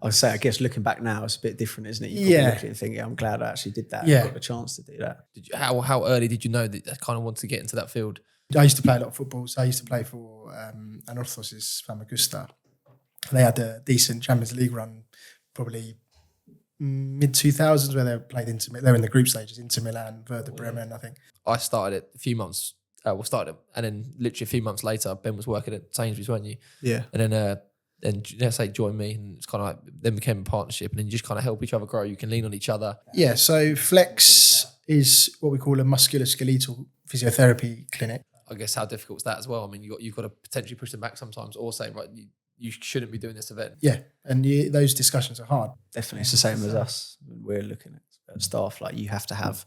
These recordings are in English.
I say, I guess looking back now, it's a bit different, isn't it? You probably look at it and think, yeah, I'm glad I actually did that. Yeah. I got the chance to do that. How early did you know that I kind of wanted to get into that field? I used to play a lot of football, so I used to play for Anorthosis Famagusta. They had a decent Champions League run, probably mid-2000s, where they played they were in the group stages, Inter Milan, Werder Bremen, I think. I started it a few months. And then literally a few months later, Ben was working at Sainsbury's, weren't you? Yeah. And then joined me, and it's kind of like then became a partnership, and then you just kind of help each other grow. You can lean on each other. Yeah. So Flex is what we call a musculoskeletal physiotherapy clinic. I guess how difficult is that as well? I mean, you've got to potentially push them back sometimes, or say, right, you shouldn't be doing this event. Yeah, and those discussions are hard. Definitely. It's the same as us. We're looking at staff, like you have to have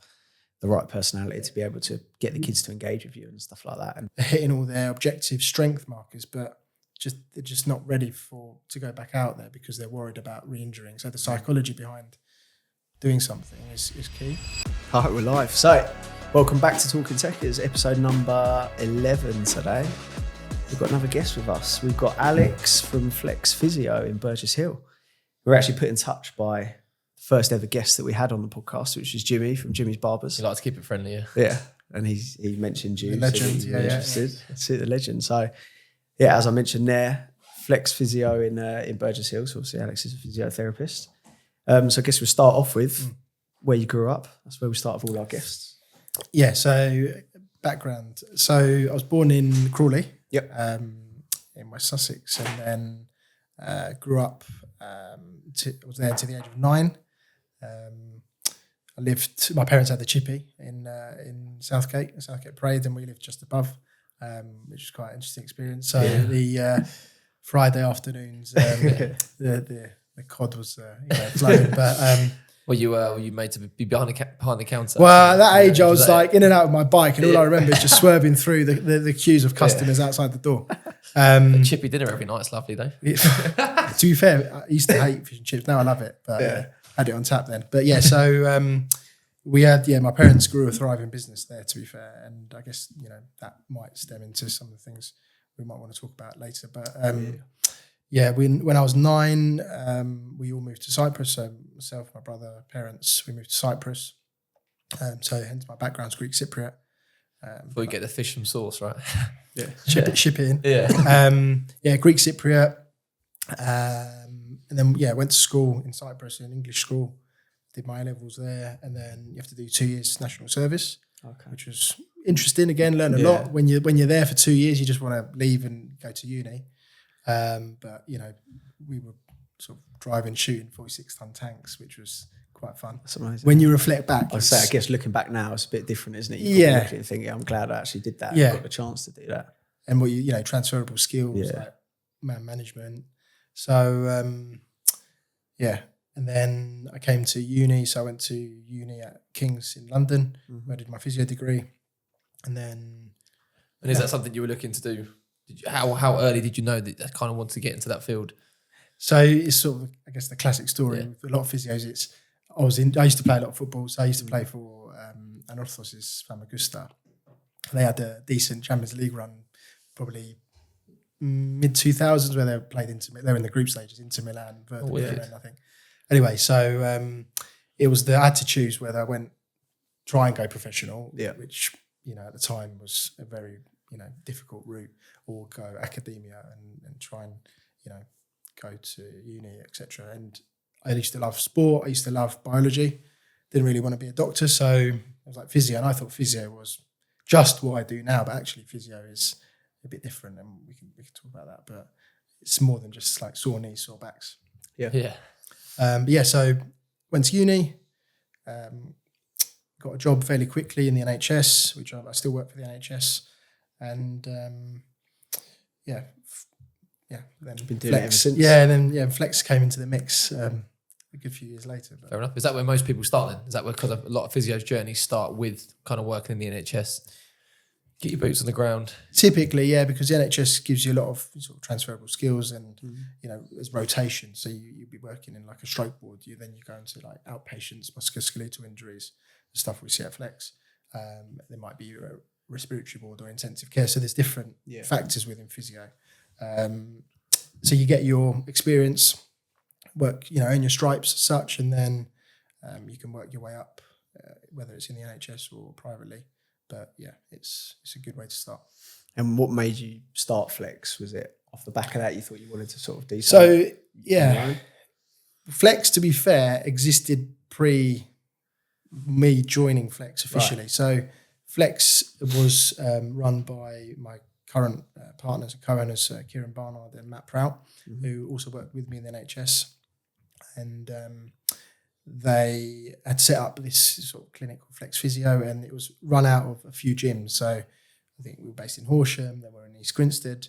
the right personality to be able to get the kids to engage with you and stuff like that. And They're hitting all their objective strength markers, but they're just not ready to go back out there because they're worried about re-injuring. So the psychology behind doing something is key. all right, we're live. So welcome back to Talking Tekkers, episode number 11 today. We've got another guest with us. We've got Alex from Flex Physio in Burgess Hill. We were actually put in touch by the first ever guest that we had on the podcast, which was Jimmy from Jimmy's Barbers. You like to keep it friendly, yeah. Yeah, and he mentioned you. The legend, so you were interested. That's it, the legend. So, yeah, as I mentioned there, Flex Physio in Burgess Hill. So obviously Alex is a physiotherapist. So I guess we'll start off with where you grew up. That's where we start with all our guests. Yeah, so background. So I was born in Crawley. Yep. In West Sussex, and then grew up. I was there until the age of 9. My parents had the chippy in Southgate Parade, and we lived just above, which was quite an interesting experience. So the Friday afternoons, the cod was flowing, but. Were you made to be behind the counter? Well, at that age, I was like in and out of my bike, and all I remember is just swerving through the queues of customers outside the door. Chippy dinner every night. It's lovely, though. To be fair, I used to hate fish and chips. Now I love it, but I had it on tap then. But yeah, so we had my parents grew a thriving business there. To be fair, and I guess that might stem into some of the things we might want to talk about later. But when I was 9, we all moved to Cyprus. So myself, my brother, parents, we moved to Cyprus. So hence my background's Greek Cypriot. Before you get the fish from source, right? Yeah, ship it in. Yeah. Greek Cypriot. And then went to school in Cyprus, in English school. Did my A-levels there, and then you have to do 2 years national service, which was interesting. Again, learned a lot. When you're there for 2 years, you just want to leave and go to uni. But we were sort of driving, shooting 46-ton tanks, which was quite fun. That's amazing. When you reflect back, I say, I guess looking back now, it's a bit different, isn't it? You probably look at it and think, yeah, I'm glad I actually did that. I got the chance to do that. And what transferable skills like man management. So and then I came to uni. So I went to uni at King's in London, where I did my physio degree, and then. And is that something you were looking to do? How early did you know that I kind of wanted to get into that field? So it's sort of, I guess, the classic story with a lot of physios. I used to play a lot of football, so I used to play for Anorthosis Famagusta. They had a decent Champions League run, probably mid-2000s, where they were in the group stages, Inter Milan, Werder Bremen, I think. Anyway, so I had to choose whether I went try and go professional, which at the time was a very difficult route, or go academia and try and go to uni, etc. And I used to love sport. I used to love biology. Didn't really want to be a doctor, so I was like physio, and I thought physio was just what I do now, but actually physio is a bit different, and we can talk about that. But it's more than just like sore knees, sore backs. So went to uni, got a job fairly quickly in the NHS, which I still work for the NHS, and then been doing it ever since. Flex came into the mix a good few years later. But. Fair enough. Is that where most people start then? Is that where, because a lot of physio's journeys start with kind of working in the NHS, get your boots on the ground? Typically, because the NHS gives you a lot of sort of transferable skills, and there's rotation. So you'll be working in like a stroke ward. You go into like outpatients, musculoskeletal injuries, the stuff we see at Flex. There might be a respiratory ward or intensive care. So there's different factors within physio. So you get your experience work, earn your stripes as such, and then you can work your way up, whether it's in the NHS or privately. But yeah, it's a good way to start. And what made you start Flex? Was it off the back of that you thought you wanted to sort of do something? So yeah, Flex, to be fair, existed pre me joining Flex officially. Right. So Flex was run by my current partners and co-owners, Kieran Barnard and Matt Prout, who also worked with me in the NHS. And they had set up this sort of clinic called Flex Physio, and it was run out of a few gyms. So I think we were based in Horsham, then we were in East Grinstead,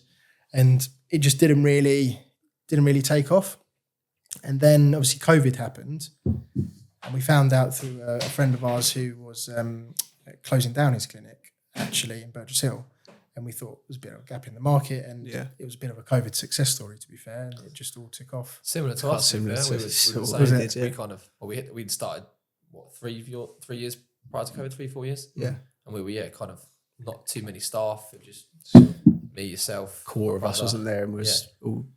and it just didn't really take off. And then obviously COVID happened, and we found out through a friend of ours who was closing down his clinic actually in Burgess Hill. And we thought there was a bit of a gap in the market, and it was a bit of a COVID success story, to be fair, and it just all took off. Similar to us. We'd started 3 years prior to COVID, 3-4 years. Yeah. And we were kind of not too many staff. It was just me, yourself, core of us wasn't there, and was all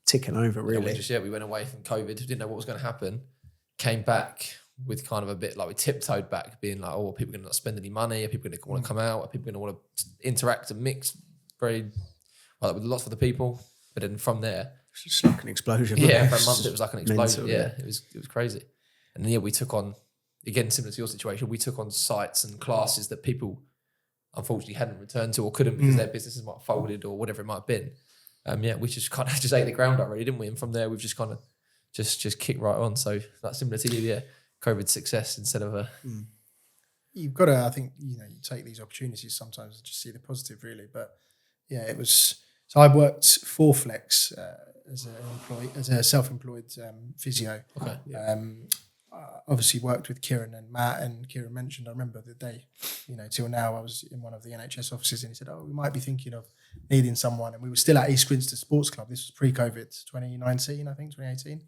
ticking over really. We went away from COVID, didn't know what was going to happen, came back with kind of a bit like we tiptoed back, being like, are people going to not spend any money? Are people going to want to come out? Are people going to want to interact and mix very well with lots of the people? But then from there, it's just like an explosion. Yeah, for a month it was like an explosion. Mental, it was crazy. And then we took on, again similar to your situation, we took on sites and classes that people unfortunately hadn't returned to or couldn't because their businesses might have folded or whatever it might have been. We just kind of just ate the ground up really, didn't we? And from there we've just kind of just kicked right on. So that's similar to you, COVID success instead of a... You've got to, I think, you take these opportunities sometimes and just see the positive, really. But yeah, it was... So I worked for Flex as a self-employed physio. Okay. Obviously worked with Kieran and Matt, and Kieran mentioned, I remember the day, till now I was in one of the NHS offices, and he said, we might be thinking of needing someone. And we were still at East Grinstead Sports Club. This was pre-COVID, 2019, I think, 2018.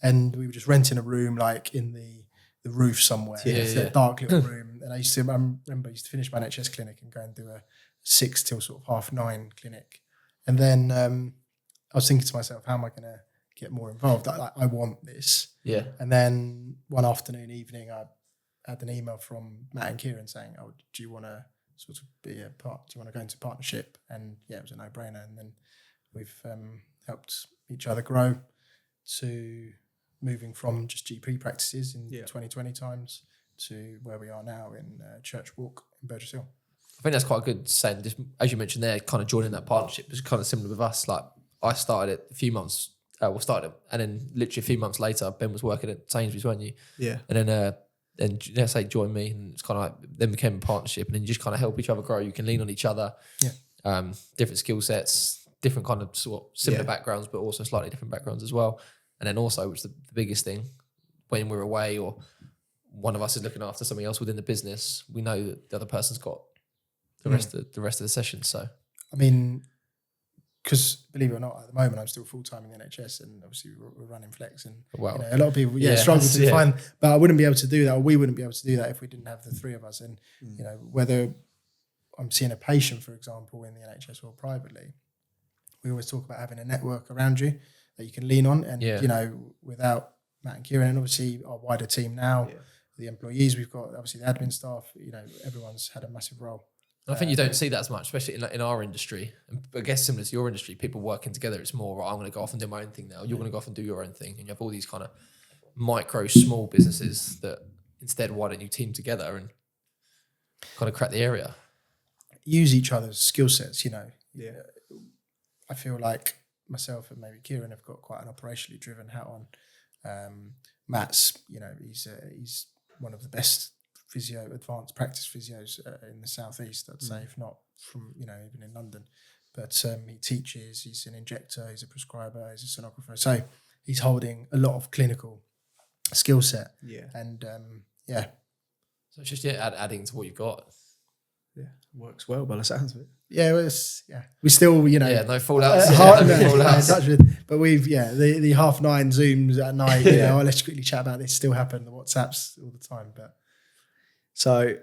And we were just renting a room like in the roof somewhere. It's a dark little room. And I remember I used to finish my NHS clinic and go and do a 6 till sort of 9:30 clinic. And then I was thinking to myself, how am I going to get more involved? I want this. Yeah. And then one evening, I had an email from Matt and Kieran saying, do you want to sort of be a part? Do you want to go into partnership? And it was a no-brainer. And then we've helped each other grow to moving from just GP practices in 2020 times to where we are now in Church Walk in Burgess Hill. I think that's quite a good saying. Just, as you mentioned there, kind of joining that partnership is kind of similar with us. Like I started it a few months, and then literally a few months later, Ben was working at Sainsbury's, weren't you? Yeah. And then say join me, and it's kind of like then became a partnership, and then you just kind of help each other grow. You can lean on each other. Yeah. Different skill sets, different kind of sort of similar backgrounds, but also slightly different backgrounds as well. And then also, which is the biggest thing, when we're away or one of us is looking after something else within the business, we know that the other person's got the rest of the session. So, I mean, because believe it or not, at the moment I'm still full time in the NHS, and obviously we're running Flex, and a lot of people struggle to find. But I wouldn't be able to do that, or we wouldn't be able to do that if we didn't have the three of us. And whether I'm seeing a patient, for example, in the NHS or privately, we always talk about having a network around you that you can lean on, and without Matt and Kieran, and obviously our wider team now, the employees we've got, obviously the admin staff, everyone's had a massive role. I think you don't see that as much, especially in our industry. And I guess similar to your industry, people working together, it's more, right, I'm going to go off and do my own thing now. You're going to go off and do your own thing. And you have all these kind of small businesses that instead, why don't you team together and kind of crack the area? Use each other's skill sets, I feel like myself and maybe Kieran have got quite an operationally driven hat on. Matt's, he's one of the best advanced practice physios in the southeast, I'd say, if not from even in London. But he teaches. He's an injector. He's a prescriber. He's a sonographer. So he's holding a lot of clinical skill set. Yeah, and So it's just adding to what you've got. Yeah, works well by the sounds of it. Yeah, we still no fallouts. But we've the 9:30 Zooms at night. Let's quickly chat about this. Still happen. The WhatsApps all the time, but. So,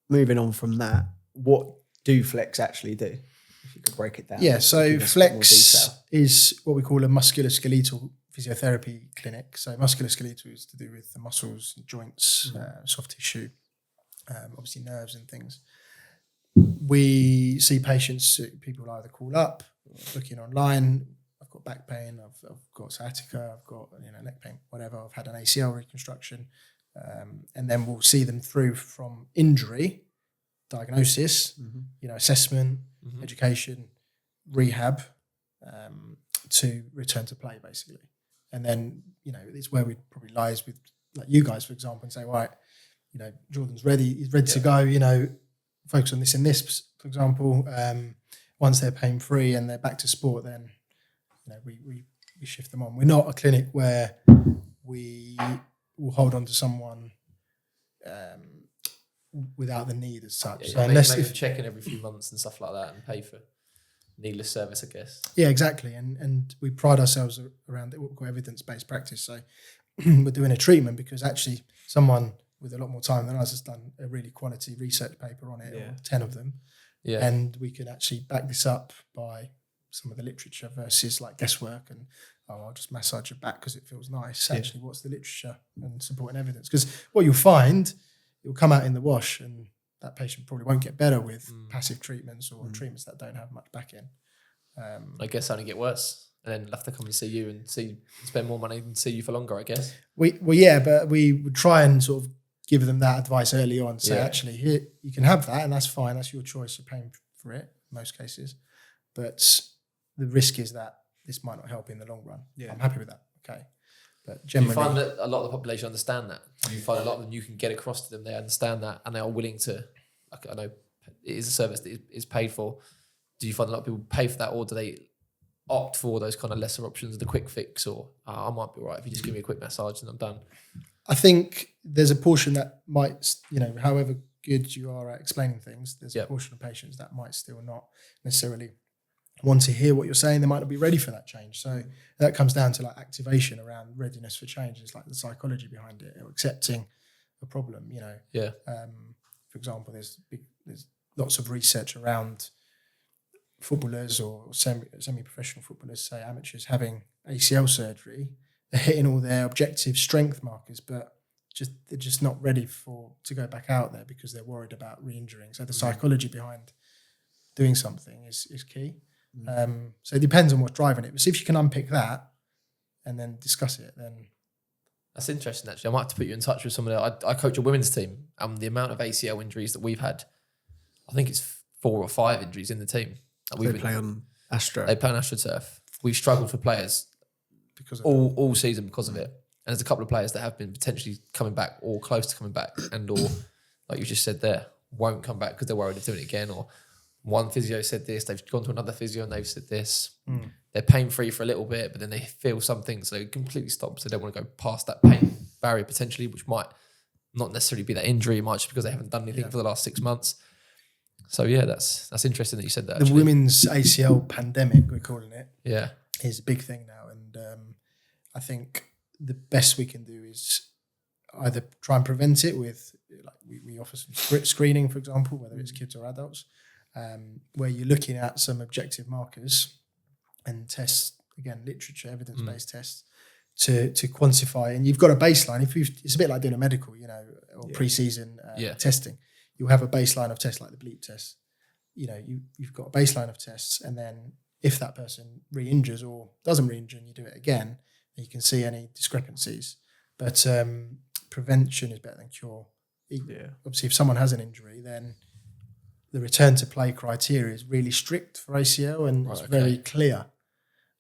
moving on from that, what do Flex actually do? If you could break it down. Yeah, so Flex is what we call a musculoskeletal physiotherapy clinic. So musculoskeletal is to do with the muscles, joints, soft tissue, obviously nerves and things. We see patients, people either call up, looking online. I've got back pain, I've got sciatica, I've got neck pain, whatever. I've had an ACL reconstruction, and then we'll see them through from injury, diagnosis, assessment, education, rehab, to return to play, basically. And then it's where we probably lies with like you guys, for example, and say, right, Jordan's ready, he's ready to go. Focus on this and this, for example. Once they're pain free and they're back to sport, then we shift them on. We're not a clinic where we will hold on to someone without the need as such. So unless if checking every few months and stuff like that, and pay for needless service, I guess. Yeah, exactly. And we pride ourselves around what we call evidence-based practice. So we're doing a treatment because actually someone with a lot more time than us has done a really quality research paper on it, or 10 of them. Yeah. And we can actually back this up by some of the literature versus like guesswork and, I'll just massage your back because it feels nice. Actually, what's the literature and supporting evidence? Because what you'll find, it will come out in the wash, and that patient probably won't get better with passive treatments or treatments that don't have much back in. I guess only get worse, and then they'll have to come and see you and spend more money and see you for longer, I guess. But we would try and sort of give them that advice early on. Say, actually, here you can have that, and that's fine. That's your choice. You're paying for it in most cases, but the risk is that this might not help in the long run. Yeah. I'm happy with that. Okay. But generally, do you find that a lot of the population understand that? Do you find a lot of them, you can get across to them, they understand that, and they are willing to, I know it is a service that is paid for. Do you find a lot of people pay for that, or do they opt for those kind of lesser options, the quick fix, or I might be all right if you just give me a quick massage and I'm done? I think there's a portion that might, however good you are at explaining things, there's a portion of patients that might still not necessarily want to hear what you're saying. They might not be ready for that change. So that comes down to like activation around readiness for change. It's like the psychology behind it, or accepting a problem, for example, there's lots of research around footballers or semi-professional footballers, say amateurs, having ACL surgery. They're hitting all their objective strength markers, but they're just not ready to go back out there because they're worried about re-injuring. So the psychology behind doing something is key. So it depends on what's driving it. But see if you can unpick that and then discuss it. Then that's interesting. Actually, I might have to put you in touch with someone. I coach a women's team, and the amount of ACL injuries that we've had, I think it's 4 or 5 injuries in the team. They play on Astro. They play on AstroTurf. We've struggled for players because of all season because of it. And there's a couple of players that have been potentially coming back or close to coming back, and or like you just said there, won't come back because they're worried of doing it again. Or one physio said this, they've gone to another physio and they've said this. They're pain free for a little bit, but then they feel something, so they completely stop. So they don't want to go past that pain barrier potentially, which might not necessarily be that injury, it might just because they haven't done anything for the last 6 months. So yeah, that's interesting that you said that. The women's ACL pandemic, we're calling it, is a big thing now, and I think the best we can do is either try and prevent it with, like we offer some screening, for example, whether it's kids or adults, where you're looking at some objective markers and tests, again, literature, evidence-based tests to quantify. And you've got a baseline. It's a bit like doing a medical, or pre-season testing. You'll have a baseline of tests like the bleep test. You've got a baseline of tests, and then if that person re-injures or doesn't re-injure and you do it again, you can see any discrepancies. But prevention is better than cure. Obviously, if someone has an injury, then the return to play criteria is really strict for ACL, and it's very clear.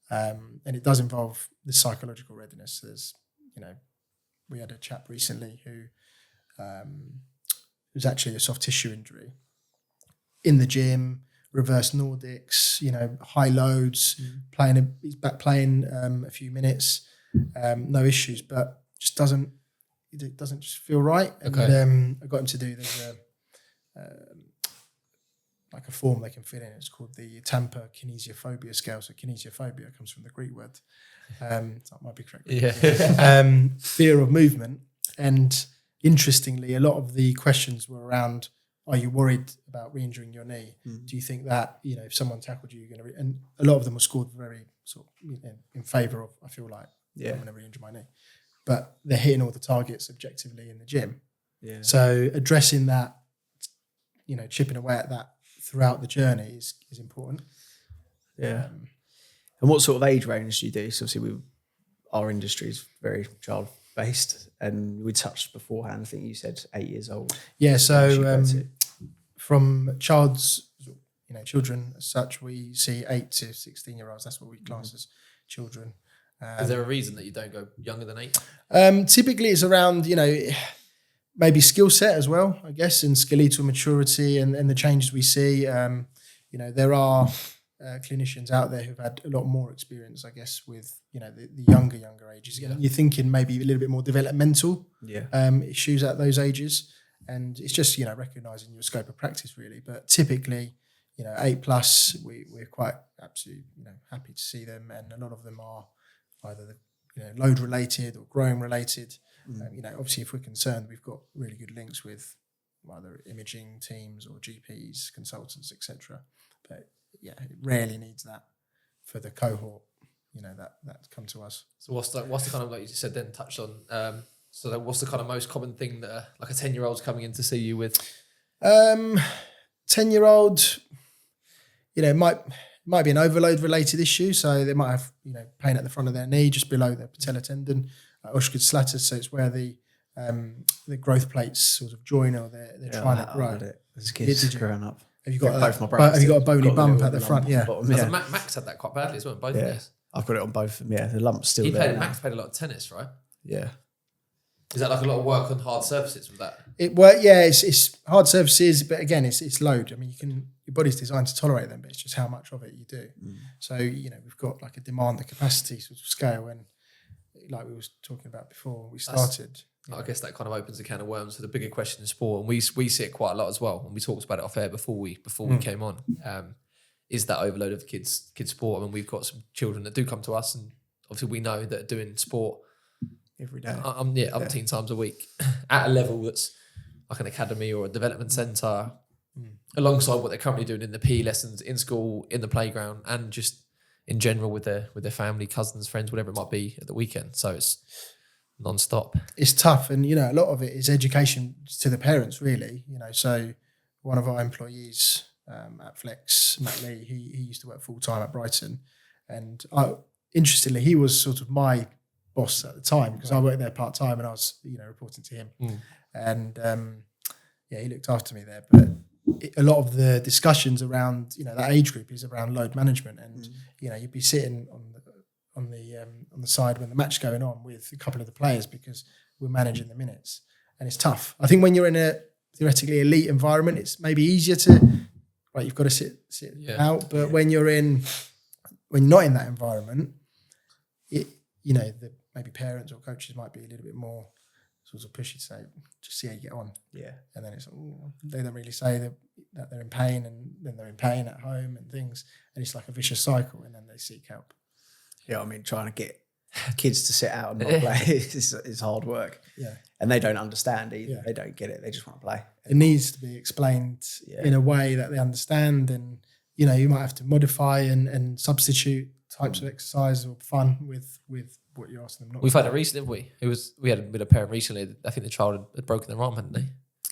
And it does involve the psychological readiness. There's, we had a chap recently who was actually a soft tissue injury in the gym, reverse Nordics, high loads, he's back playing a few minutes, no issues, but it doesn't just feel right. And I got him to do, there's like a form they can fill in. It's called the Tampa Kinesiophobia Scale. So kinesiophobia comes from the Greek word. That might be correct. Fear of movement. And interestingly, a lot of the questions were around, are you worried about re-injuring your knee? Do you think that, if someone tackled you, you're going to... And a lot of them were scored very sort of in favour of, I feel like, I don't want to re-injure my knee. But they're hitting all the targets objectively in the gym. Yeah. So addressing that, chipping away at that throughout the journey is important. Yeah. And what sort of age range do you do? So obviously our industry is very child based, and we touched beforehand, I think you said 8 years old. Yeah, so from children as such, we see 8 to 16-year-olds. That's what we class as children. Is there a reason that you don't go younger than 8? Typically it's around, maybe skill set as well, I guess, and skeletal maturity and the changes we see. There are clinicians out there who've had a lot more experience, I guess, with, the younger ages. Yeah. You're thinking maybe a little bit more developmental issues at those ages. And it's just, recognising your scope of practice really. But typically, 8+, we're quite absolutely, happy to see them. And a lot of them are either load related or growing related. Obviously, if we're concerned, we've got really good links with either imaging teams or GPs, consultants, etc. But it rarely needs that for the cohort, that come to us. So what's the kind of, like you just said then, touched on, so what's the kind of most common thing that like a 10-year-old's coming in to see you with? 10-year-old, might be an overload related issue. So they might have, pain at the front of their knee, just below their patella tendon, Ushkid slatters. So it's where the growth plates sort of join, or they're trying to grow. As kids growing up. Have you got a bony bump at the front? Yeah. Max had that quite badly as well, both knees. I've got it on both of them. Yeah, the lump's still there. Max played a lot of tennis, right? Yeah. Is that like a lot of work on hard surfaces with that? It's hard surfaces, but again, it's load. I mean, your body's designed to tolerate them, but it's just how much of it you do. So, we've got like a demand, the capacity sort of scale, and like we were talking about before we started. I guess that kind of opens a can of worms for the bigger question in sport, and we see it quite a lot as well. And we talked about it off air before we came on. Is that overload of kids sport? I mean, we've got some children that do come to us, and obviously we know that are doing sport every day. Umpteen times a week at a level that's like an academy or a development centre, alongside what they're currently doing in the PE lessons, in school, in the playground, and just in general with their family, cousins, friends, whatever it might be at the weekend. So it's non-stop. It's tough, and a lot of it is education to the parents, really. So one of our employees at Flex, Matt Lee, he used to work full-time at Brighton, and interestingly, he was sort of my boss at the time, because I worked there part-time and I was reporting to him, and he looked after me there. But a lot of the discussions around that age group is around load management, and you'd be sitting on the side when the match's going on with a couple of the players, because we're managing the minutes, and it's tough. I think when you're in a theoretically elite environment, it's maybe easier you've got to sit out, but when you're not in that environment, maybe parents or coaches might be a little bit more sort of pushy to say, just see how you get on. Yeah. And then it's, they don't really say that they're in pain, and then they're in pain at home and things. And it's like a vicious cycle, and then they seek help. Yeah, I mean, trying to get kids to sit out and not play is hard work. Yeah. And they don't understand either. Yeah. They don't get it. They just want to play. It needs to be explained in a way that they understand, and, you might have to modify and substitute types of exercise or fun with what you're asking them. We've had it recently, haven't we? We had with a parent recently. I think the child had broken their arm, hadn't they?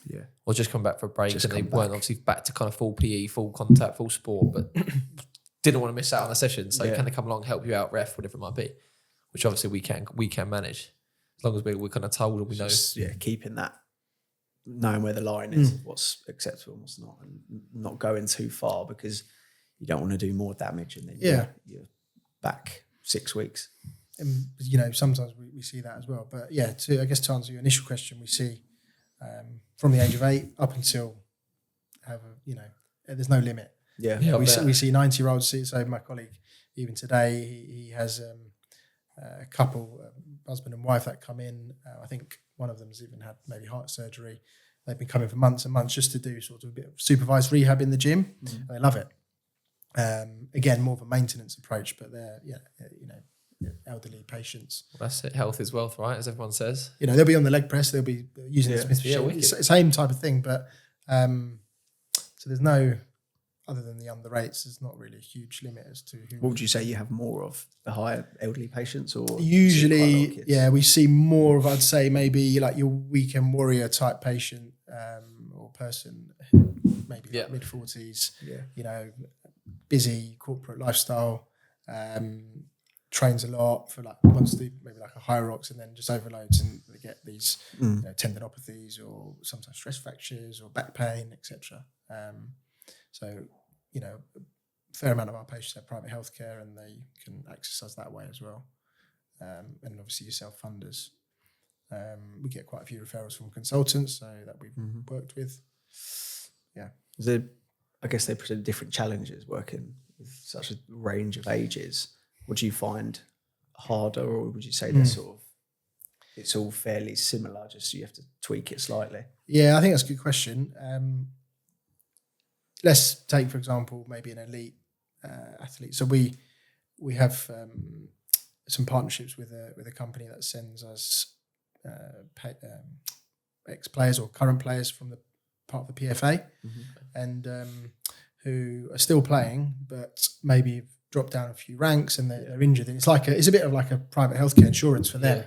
Yeah. Or just come back for a break, and they weren't obviously back to kind of full PE, full contact, full sport, but didn't want to miss out on the session. So can they come along, help you out, ref, whatever it might be, which obviously we can manage as long as we're kind of told and we know. Keeping that, knowing where the line is, what's acceptable and what's not, and not going too far, because you don't want to do more damage, and then you're back 6 weeks. And sometimes we see that as well. But to answer your initial question, we see from the age of 8 up until there's no limit. Yeah, we see 90-year-olds. So my colleague, even today, he has a couple, husband and wife, that come in. I think one of them has even had maybe heart surgery. They've been coming for months and months just to do sort of a bit of supervised rehab in the gym. And they love it. Again, more of a maintenance approach, but they're elderly patients. Well, that's it. Health is wealth, right? As everyone says. They'll be on the leg press. They'll be using the Smith machine. It's the same type of thing, but so there's no other than the under eights, there's not really a huge limit as to who. What would you say you have more of, the higher elderly patients, or usually? Yeah, we see more of, I'd say, maybe like your weekend warrior type patient or person, maybe like mid-40s. Yeah, busy corporate lifestyle, trains a lot for like wants to maybe like a Hyrox, and then just overloads, and they get these tendinopathies or sometimes stress fractures or back pain, etc. So, a fair amount of our patients have private healthcare, and they can access us that way as well. And obviously, your self-funders. We get quite a few referrals from consultants that we've worked with. Yeah. I guess they present different challenges working with such a range of ages. What do you find harder, or would you say it's all fairly similar, just you have to tweak it slightly? Yeah, I think that's a good question. Let's take, for example, maybe an elite athlete. So we have some partnerships with a company that sends us ex-players or current players from the part of the PFA, and who are still playing, but maybe dropped down a few ranks and they're injured. And it's a bit of like a private healthcare insurance for them.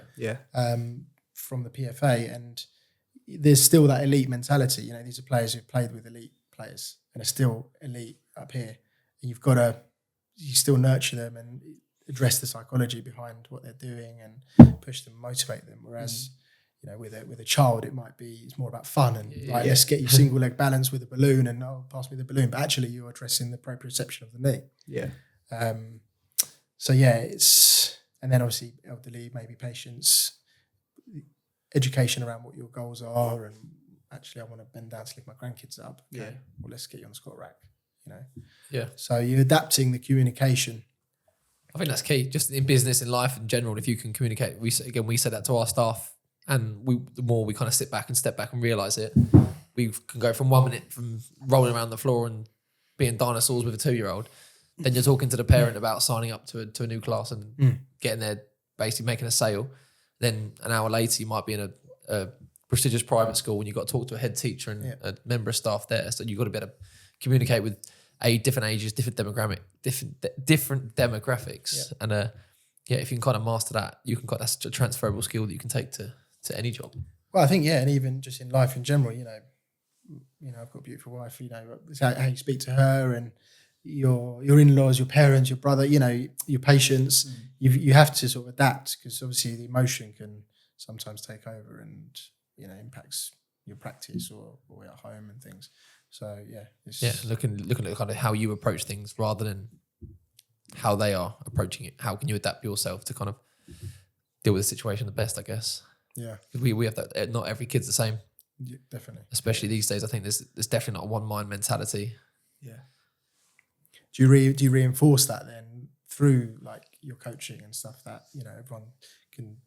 From the PFA, and there's still that elite mentality. These are players who've played with elite players and are still elite up here. And you still nurture them and address the psychology behind what they're doing and push them, motivate them. Whereas, with a child, it's more about fun and let's get you single leg balance with a balloon and pass me the balloon. But actually, you're addressing the proprioception of the knee. Yeah. And then obviously elderly, maybe patients, education around what your goals are, and actually I want to bend down to lift my grandkids up. Okay, well, let's get you on the squat rack. Yeah. So you're adapting the communication. I think that's key, just in business, in life in general. If you can communicate, we said that to our staff, and the more we kind of sit back and step back and realise it, we can go from 1 minute from rolling around the floor and being dinosaurs with a 2-year-old. Then you're talking to the parent about signing up to a new class and getting there, basically making a sale. Then an hour later, you might be in a prestigious private school and you've got to talk to a head teacher and a member of staff there. So you've got to be able to communicate with different ages, different demographics. And if you can kind of master that, that's a transferable skill that you can take to any job. Well, I think, and even just in life in general, I've got a beautiful wife, it's how you speak to her, and your in-laws, your parents, your brother, your patients, you have to sort of adapt, because obviously the emotion can sometimes take over and, impacts your practice or at home and things. So, looking at kind of how you approach things rather than how they are approaching it. How can you adapt yourself to kind of deal with the situation the best, I guess? Yeah. We have that, not every kid's the same. Yeah, definitely. Especially these days, I think there's definitely not a one-mind mentality. Yeah. Do you reinforce that then through like your coaching and stuff, that everyone can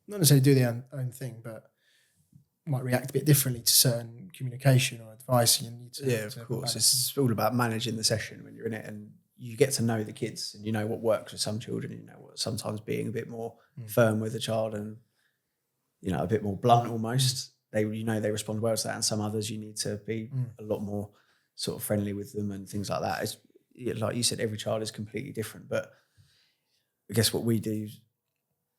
not necessarily do their own thing, but might react a bit differently to certain communication or advice? You need to of course. It's all about managing the session when you're in it, and you get to know the kids, and you know what works with some children. You know what sometimes being a bit more firm with a child and a bit more blunt almost. They respond well to that, and some others you need to be a lot more sort of friendly with them and things like that. It's, like you said, every child is completely different, but I guess what we do,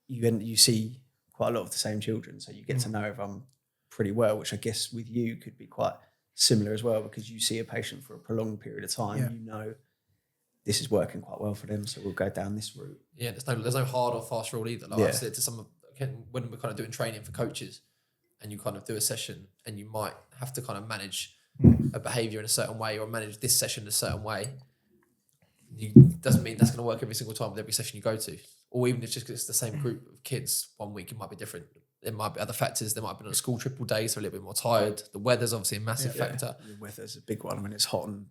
you see quite a lot of the same children, so you get to know everyone pretty well, which I guess with you could be quite similar as well, because you see a patient for a prolonged period of time. This is working quite well for them, so we'll go down this route. Yeah, there's no hard or fast rule either. Like I said to when we're kind of doing training for coaches, and you kind of do a session, and you might have to kind of manage a behaviour in a certain way, or manage this session in a certain way. Doesn't mean that's going to work every single time with every session you go to. Or even if it's the same group of kids, 1 week it might be different. There might be other factors. They might have been on a school trip all day, so a little bit more tired. The weather's obviously a massive factor. The weather's a big one. When it's hot, and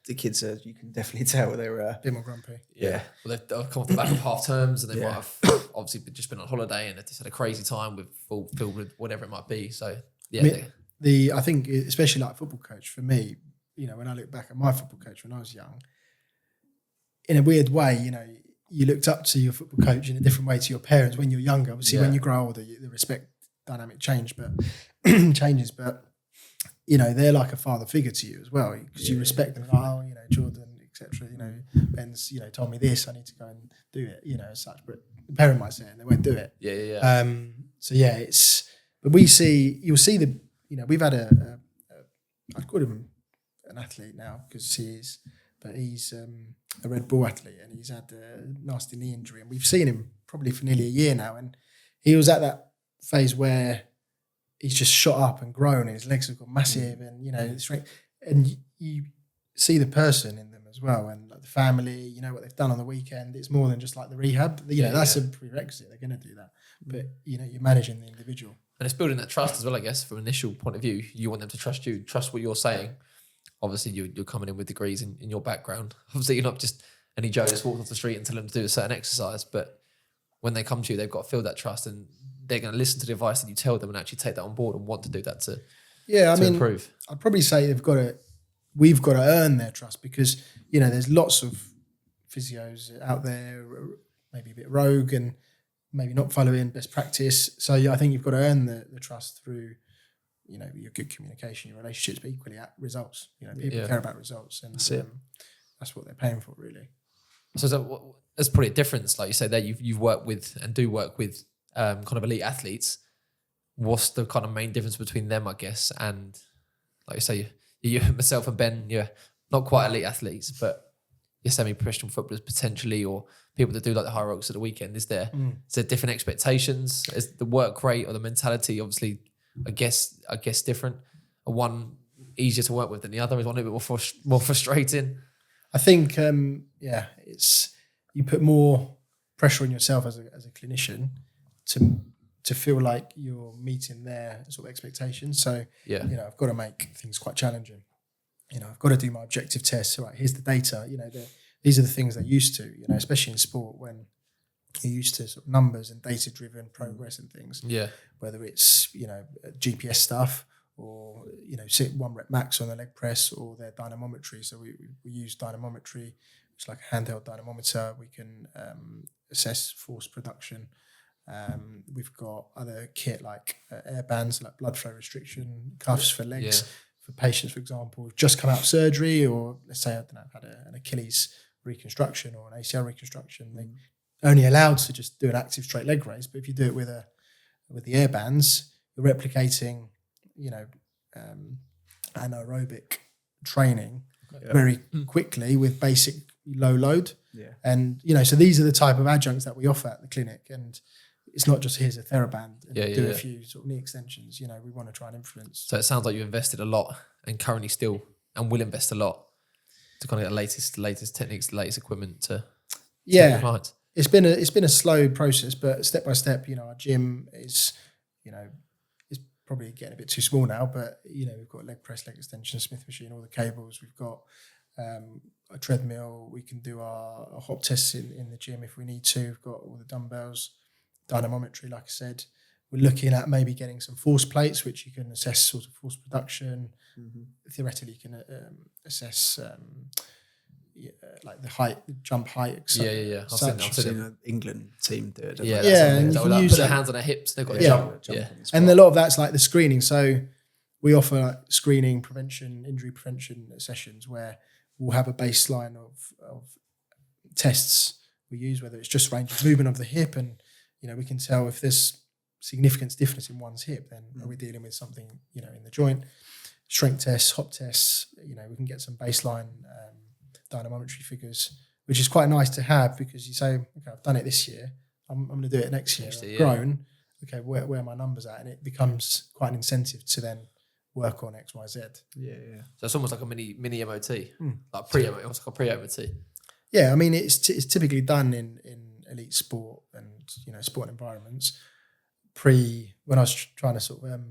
the kids you can definitely tell they're a bit more grumpy. Yeah. Well, they've come off the back of half terms, and they might have obviously just been on holiday, and they've just had a crazy time filled with whatever it might be. So I think especially like a football coach, for me, when I look back at my football coach when I was young, in a weird way, you looked up to your football coach in a different way to your parents when you're younger. Obviously, when you grow older, the respect dynamic changes. But they're like a father figure to you as well, because you respect them. Oh, Jordan, etc. Ben's, told me this, I need to go and do it, as such. But the parent might say it and they won't do it. Yeah. But you'll see we've had I'd call him an athlete now because he's a Red Bull athlete, and he's had a nasty knee injury, and we've seen him probably for nearly a year now, and he was at that phase where he's just shot up and grown, and his legs have got massive, and strength, and you see the person in them as well, and like the family, what they've done on the weekend. It's more than just like the rehab. That's a prerequisite. They're going to do that, but you're managing the individual, and it's building that trust as well. I guess from an initial point of view, you want them to trust you, trust what you're saying. Obviously, you're coming in with degrees in your background. Obviously, you're not just any Joe just walks off the street and tell them to do a certain exercise. But when they come to you, they've got to feel that trust, and they're going to listen to the advice that you tell them and actually take that on board and want to do that to improve. I'd probably say we've got to earn their trust, because there's lots of physios out there, maybe a bit rogue and maybe not following best practice. So I think you've got to earn the trust through your good communication, your relationships, but equally at results. People care about results, and that's what they're paying for, really. So there's probably a difference, like you say there. You've worked with and do work with kind of elite athletes. What's the kind of main difference between them, I guess, and like you say, you myself and Ben, you're not quite elite athletes, but you're semi-professional footballers potentially, or people that do like the high rocks at the weekend. Is there different expectations? Is the work rate or the mentality obviously? I guess different. One easier to work with than the other. Is one a bit more frustrating? I think it's you put more pressure on yourself as a clinician to feel like you're meeting their sort of expectations. So I've got to make things quite challenging. I've got to do my objective tests. Right, here's the data. These are the things they're used to. Especially in sport when you're used to sort of numbers and data-driven progress and things. Yeah. Whether it's GPS stuff or sit 1 rep max on the leg press, or their dynamometry. So we use dynamometry, which is like a handheld dynamometer. We can assess force production. We've got other kit like air bands, like blood flow restriction, cuffs for legs for patients, for example, who've just come out of surgery, or let's say had an Achilles reconstruction or an ACL reconstruction. They only allowed to just do an active straight leg raise, but if you do it with the air bands, you're replicating, anaerobic training very quickly with basic low load. Yeah. And, so these are the type of adjuncts that we offer at the clinic. And it's not just here's a TheraBand and do a few sort of knee extensions. We want to try and influence. So it sounds like you invested a lot and currently still and will invest a lot to kind of get the latest techniques, the latest equipment to your clients. It's been a slow process, but step by step, our gym is, is probably getting a bit too small now, but, we've got leg press, leg extension, Smith machine, all the cables. We've got a treadmill. We can do our hop tests in the gym if we need to. We've got all the dumbbells, dynamometry, like I said. We're looking at maybe getting some force plates, which you can assess sort of force production. Mm-hmm. Theoretically, you can assess like the height, the jump height. I've seen an England team do it. And you can use put their hands on their hips. They've got to jump. And a lot of that's like the screening. So we offer like screening, prevention, injury prevention sessions where we'll have a baseline of tests we use, whether it's just range of movement of the hip, and we can tell if there's significant stiffness in one's hip, then are we dealing with something in the joint. Strength tests, hop tests. We can get some baseline dynamometry figures, which is quite nice to have, because you say, okay, I've done it this year, I'm going to do it next year. I've grown. Okay, where are my numbers at? And it becomes quite an incentive to then work on X, Y, Z. Yeah. So it's almost like a mini MOT, like pre-MOT, almost like a pre-MOT. Yeah, I mean, it's typically done in elite sport and sport environments. When I was trying to sort of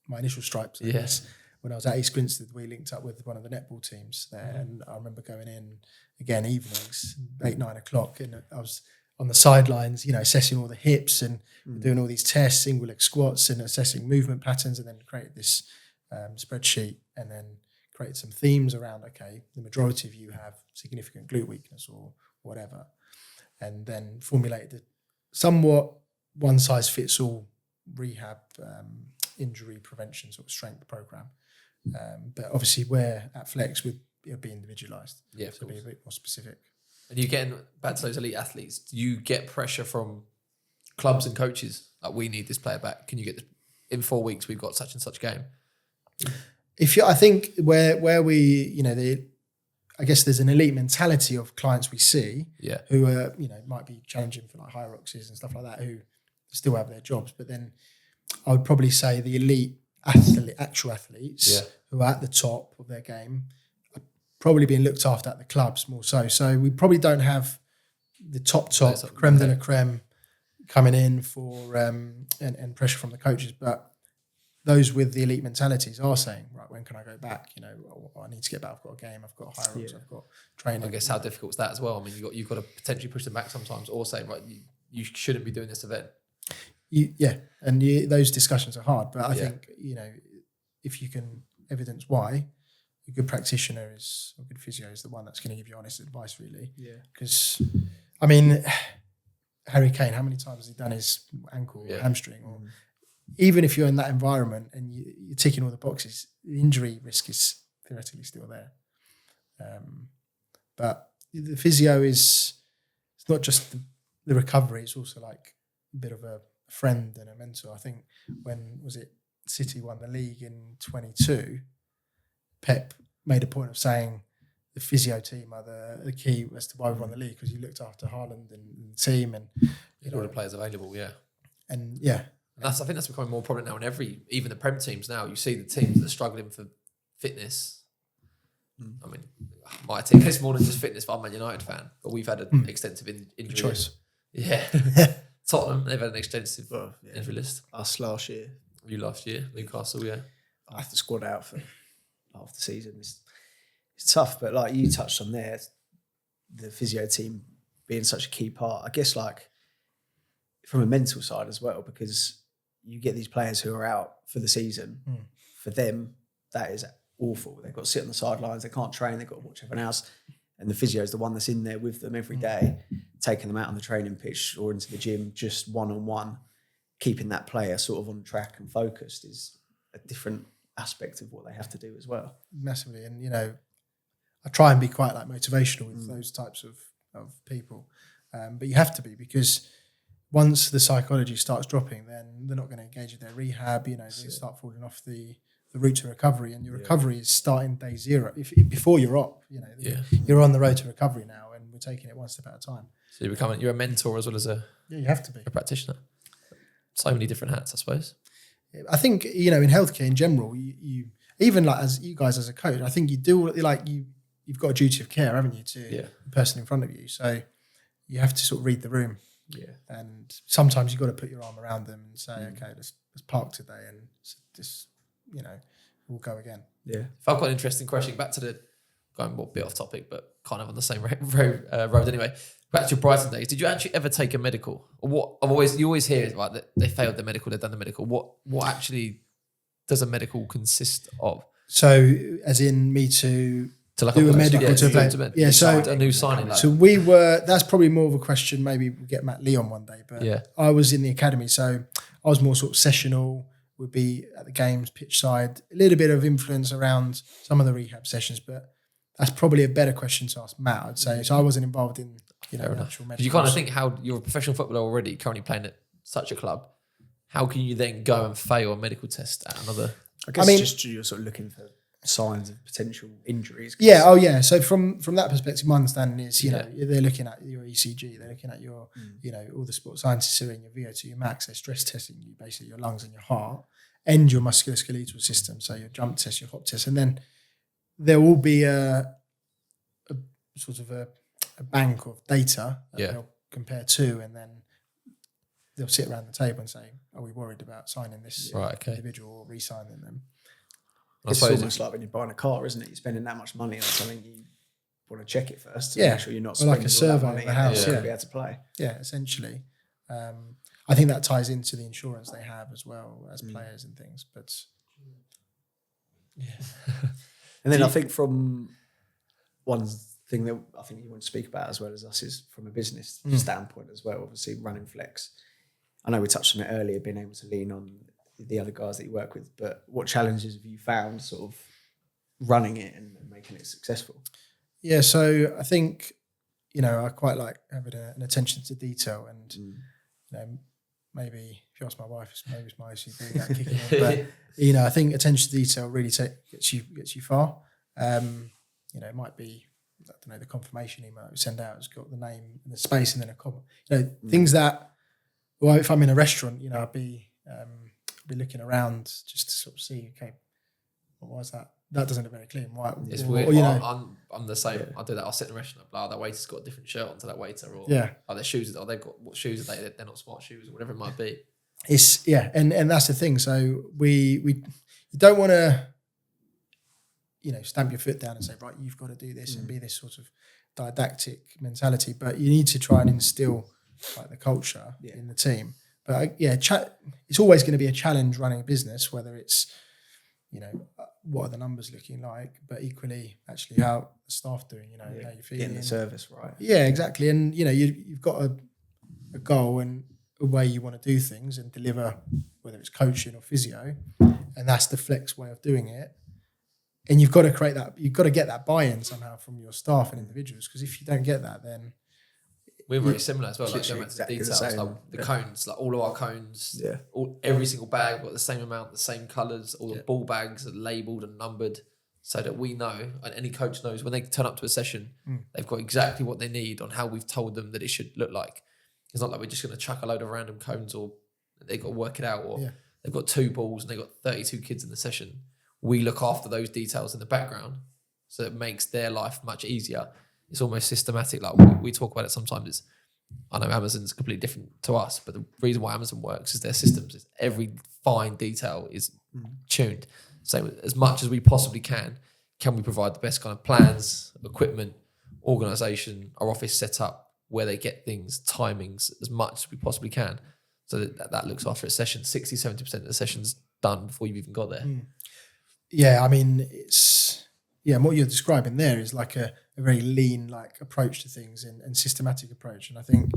my initial stripes, I guess. When I was at East Grinstead, we linked up with one of the netball teams there, and I remember going in again evenings, 8-9 o'clock, and I was on the sidelines, assessing all the hips and doing all these tests, single leg squats, and assessing movement patterns, and then created this spreadsheet, and then created some themes around, okay, the majority of you have significant glute weakness or whatever, and then formulated a somewhat one size fits all rehab injury prevention sort of strength program, But obviously, where at Flex, it'll be individualised. Yeah, so be a bit more specific. And you're getting back to those elite athletes. Do you get pressure from clubs and coaches? Like, we need this player back. Can you get in 4 weeks? We've got such and such game. I think where we, I guess there's an elite mentality of clients we see, who are, might be challenging for like hierarchies and stuff like that, who still have their jobs. But then I would probably say the elite actual athletes who are at the top of their game are probably being looked after at the clubs more so. So we probably don't have the top creme de la creme coming in for and pressure from the coaches, but those with the elite mentalities are saying, right, when can I go back? I need to get back. I've got a game. I've got hierarchies. I've got training. I guess how difficult is that as well? I mean, you've got to potentially push them back sometimes, or say, right, you shouldn't be doing this event. Those discussions are hard, but I think if you can evidence why, a good practitioner a good physio is the one that's going to give you honest advice, really. Yeah. Because, I mean, Harry Kane, how many times has he done his ankle or hamstring? Or even if you're in that environment and you're ticking all the boxes, the injury risk is theoretically still there. But the physio it's not just the recovery; it's also like a bit of a friend and a mentor. I think when City won the league in 22, Pep made a point of saying the physio team are the key as to why we won the league, because you looked after Haaland and the team and all the players available, and I think that's becoming more prominent now in even the Prem teams now. You see the teams that are struggling for fitness. I mean, my team is more than just fitness, but I'm a Man United fan, but we've had an extensive injury choice. Yeah. Tottenham, they've had an extensive injury list. Us last year. You last year, Newcastle, I have to squad out for half the season. It's tough, but like you touched on there, the physio team being such a key part. I guess like from a mental side as well, because you get these players who are out for the season. For them, that is awful. They've got to sit on the sidelines. They can't train. They've got to watch everyone else. And the physio is the one that's in there with them every day, taking them out on the training pitch or into the gym, just one-on-one, keeping that player sort of on track and focused is a different aspect of what they have to do as well. Massively. And, I try and be quite like motivational with those types of people. But you have to be, because once the psychology starts dropping, then they're not going to engage in their rehab. They start falling off the route to recovery, and your recovery is starting day zero. Before you're up, you're on the road to recovery now, and we're taking it one step at a time. So you're a mentor as well as you have to be a practitioner. So many different hats, I suppose. I think in healthcare in general, you even like as you guys as a coach, I think you do you've got a duty of care, haven't you, to the person in front of you. So you have to sort of read the room. Yeah. And sometimes you've got to put your arm around them and say, okay, let's park today and just, we'll go again. Yeah. If I've got an interesting question, back to going a bit off topic, but kind of on the same road anyway. Back to your Brighton days, did you actually ever take a medical? Or what you always hear is like that they failed the medical, they've done the medical. What actually does a medical consist of? So as in me to do a medical to play. Yeah, so a new signing. So that's probably more of a question. Maybe we'll get Matt Lee on one day. But I was in the academy, so I was more sort of sessional, would be at the games, pitch side, a little bit of influence around some of the rehab sessions, but that's probably a better question to ask Matt, I'd say. So I wasn't involved in, actual medical. You kind of think how you're a professional footballer already, currently playing at such a club. How can you then go and fail a medical test at another? I guess just you're sort of looking for signs of potential injuries. Yeah. So from that perspective, my understanding is, they're looking at your ECG, they're looking at your, all the sports scientists are in your VO2 your max, they're stress testing you, basically your lungs and your heart and your musculoskeletal system. So your jump test, your hop test, and then there will be a sort of a bank of data that they'll compare to, and then they'll sit around the table and say, are we worried about signing this individual or re-signing them? It's almost like when you're buying a car, isn't it? You're spending that much money on something, you want to check it first to make sure you're not spending like a survey money of the house to be able to play. Yeah, essentially. I think that ties into the insurance they have as well as players and things. But and then I think from one thing that I think you want to speak about as well as us is from a business standpoint as well. Obviously, running Flex. I know we touched on it earlier, being able to lean on the other guys that you work with, but what challenges have you found sort of running it and making it successful? Yeah, so I think, I quite like having an attention to detail, and maybe if you ask my wife, maybe it's my OCD that kicking in, but I think attention to detail really gets you far. It might be, I don't know, the confirmation email that we send out has got the name and the space and then a comma. Things that, well, if I'm in a restaurant, I'll be looking around just to sort of see, okay, what was that? That doesn't look very clean. Why? It's weird. I'm the same. I do that. I'll sit in a restaurant. That waiter's got a different shirt onto that waiter, or their shoes. Or they've got what shoes are they? They're not smart shoes, or whatever it might be. It's and that's the thing. So you don't want to, stamp your foot down and say, right, you've got to do this and be this sort of didactic mentality. But you need to try and instill like the culture in the team. But it's always going to be a challenge running a business, whether it's what are the numbers looking like, but equally actually how the staff doing, how you're feeling. Getting the service right. Yeah, exactly. And, you've got a goal and a way you want to do things and deliver, whether it's coaching or physio, and that's the Flex way of doing it. And you've got to create that, you've got to get that buy-in somehow from your staff and individuals, because if you don't get that, then... We're very similar as well, like going back to the details, like the cones, like all of our cones, every single bag got the same amount, the same colours, all the ball bags are labelled and numbered so that we know, and any coach knows when they turn up to a session, they've got exactly what they need on how we've told them that it should look like. It's not like we're just going to chuck a load of random cones, or they've got to work it out, or they've got 2 balls and they've got 32 kids in the session. We look after those details in the background, so it makes their life much easier. It's almost systematic. Like we talk about it sometimes. I know Amazon's completely different to us, but the reason why Amazon works is their systems. Is every fine detail is tuned. So as much as we possibly can we provide the best kind of plans, equipment, organisation, our office set up, where they get things, timings, as much as we possibly can. So that looks after a session. 60, 70% of the session's done before you've even got there. Yeah, I mean, and what you're describing there is like a very lean approach to things and systematic approach. And I think